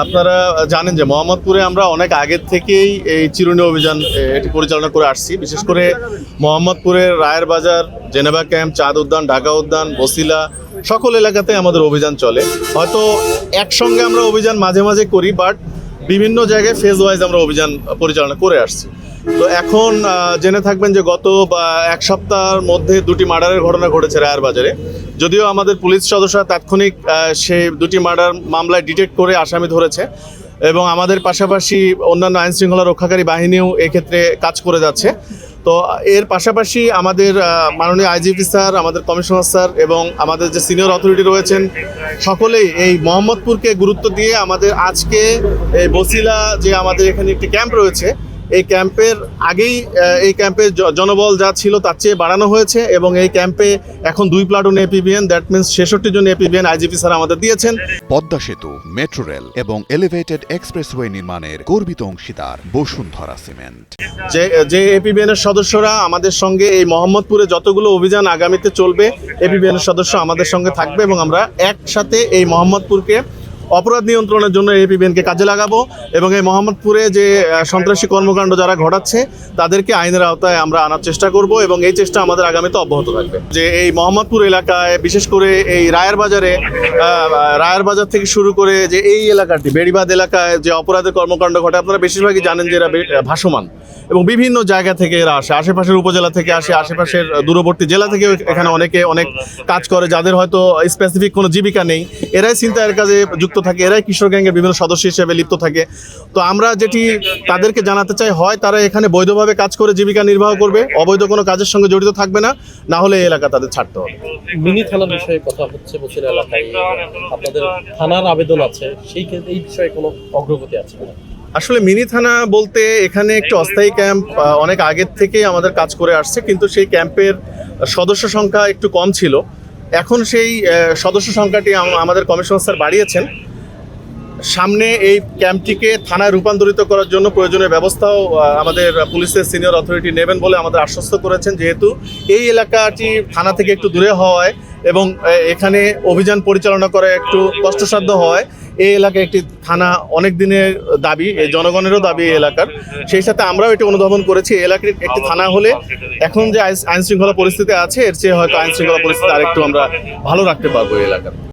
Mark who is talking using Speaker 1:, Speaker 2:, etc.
Speaker 1: আপনারা জানেন যে মোহাম্মদপুরে আমরা অনেক আগের থেকেই এই চিরুনি অভিযান এটি পরিচালনা করে আসছি। বিশেষ করে মোহাম্মদপুরের রায়ের বাজার, জেনেভা ক্যাম্প, চাঁদ উদ্যান, ঢাকা উদ্যান, বসিলা সকল এলাকাতে আমাদের অভিযান চলে। হয়তো একসঙ্গে আমরা অভিযান মাঝে মাঝে করি, বাট বিভিন্ন জায়গায় ফেজ ওয়াইজ আমরা অভিযান পরিচালনা করে আসছি। তো এখন জেনে থাকবেন যে গত এক সপ্তাহের মধ্যে 2টি মার্ডারের ঘটনা ঘটেছে রায়ের বাজারে। যদিও আমাদের পুলিশ সদস্যরা তাৎক্ষণিক সেই 2টি মার্ডার মামলায় ডিটেক্ট করে আসামি ধরেছে এবং আমাদের পাশাপাশি অন্যান্য আইন শৃঙ্খলা রক্ষাকারী বাহিনীও এক্ষেত্রে কাজ করে যাচ্ছে। তো এর পাশাপাশি আমাদের মাননীয় আইজিপি স্যার, আমাদের কমিশনার স্যার এবং আমাদের যে সিনিয়র অথরিটি রয়েছেন সকলেই এই মোহাম্মদপুরকে গুরুত্ব দিয়ে আমাদের আজকে এই বসিলা যে আমাদের এখানে একটি ক্যাম্প রয়েছে, এই ক্যাম্পের আগেই এই ক্যাম্পে জনবল যা ছিল তার চেয়ে বাড়ানো হয়েছে এবং এই ক্যাম্পে এখন 2 প্লাটুন এপিবিএন, দ্যাট মিনস 66 জন এপিবিএন আইজিপি স্যার আমাদের দিয়েছেন।
Speaker 2: পদ্মা সেতু, মেট্রো রেল এবং এলিভেটেড এক্সপ্রেসওয়ে নির্মাণের গর্বিত অংশীদার বসুন্ধরা সিমেন্ট।
Speaker 1: যে এপিবিএন এর সদস্যরা আমাদের সঙ্গে এই মোহাম্মদপুরে যতগুলো অভিযান আগামীতে চলবে, এপিবিএন এর সদস্য আমাদের সঙ্গে থাকবে এবং আমরা একসাথে এই মোহাম্মদপুরকে অপরাধ নিয়ন্ত্রণের জন্য এপিবিএনকে কাজে লাগাবো এবং এই মোহাম্মদপুরে যে সন্ত্রাসী কর্মকাণ্ড যারা ঘটাচ্ছে তাদেরকে আইনের আওতায় আমরা আনার চেষ্টা করব এবং এই চেষ্টা আমাদের আগামীতে অব্যাহত থাকবে। যে এই মোহাম্মদপুর এলাকায় বিশেষ করে এই রায়ের বাজার থেকে শুরু করে যে এই এলাকাটি বেড়িবাঁধ এলাকায় যে অপরাধের কর্মকাণ্ড ঘটে, আপনারা বেশিরভাগই জানেন যে এরা ভাসমান এবং বিভিন্ন জায়গা থেকে এরা আসে, আশেপাশের উপজেলা থেকে আসে, আশেপাশের দূরবর্তী জেলা থেকে এখানে অনেকে অনেক কাজ করে, যাদের হয়তো স্পেসিফিক কোনো জীবিকা নেই, এরাই ছিনতাইয়ের কাজে যুক্ত থাকে, এরাই কিশোর গ্যাংয়ের বিভিন্ন সদস্য হিসেবে লিপ্ত থাকে। তো আমরা যেটি তাদেরকে জানাতে চাই, হয় তারা এখানে বৈধভাবে কাজ করে জীবিকা নির্বাহ করবে, অবৈধ কোনো কাজের সঙ্গে জড়িত থাকবে না, না হলে এই এলাকা তাদের ছাড়তে হবে।
Speaker 3: মিনি থানার বিষয়ে কথা হচ্ছে বসিলা এলাকায়, আপনাদের থানার আবেদন আছে, এই বিষয়ে কোনো অগ্রগতি আছে না?
Speaker 1: আসলে মিনি থানা বলতে এখানে একটি অস্থায়ী ক্যাম্প অনেক আগের থেকেই আমাদের কাজ করে আসছে, কিন্তু সেই ক্যাম্পের সদস্য সংখ্যা একটু কম ছিল। এখন সেই সদস্য সংখ্যাটি আমাদের কমিশনার স্যার বাড়িয়েছেন। সামনে এই ক্যাম্পটিকে থানায় রূপান্তরিত করার জন্য প্রয়োজনীয় ব্যবস্থাও আমাদের পুলিশের সিনিয়র অথরিটি নেবেন বলে আমাদের আশ্বস্ত করেছেন। যেহেতু এই এলাকাটি থানা থেকে একটু দূরে হওয়ায় এবং এখানে অভিযান পরিচালনা করা একটু কষ্টসাধ্য হওয়ায় এই এলাকায় একটি থানা অনেক দিনের দাবি, এই জনগণেরও দাবি এই এলাকার। সেই সাথে আমরাও এটি অনুধাবন করেছি, এই এলাকার একটি থানা হলে এখন যে আইন শৃঙ্খলা পরিস্থিতি আছে এর চেয়ে হয়তো আইন শৃঙ্খলা পরিস্থিতি আরেকটু আমরা ভালো রাখতে পারবো এই এলাকার।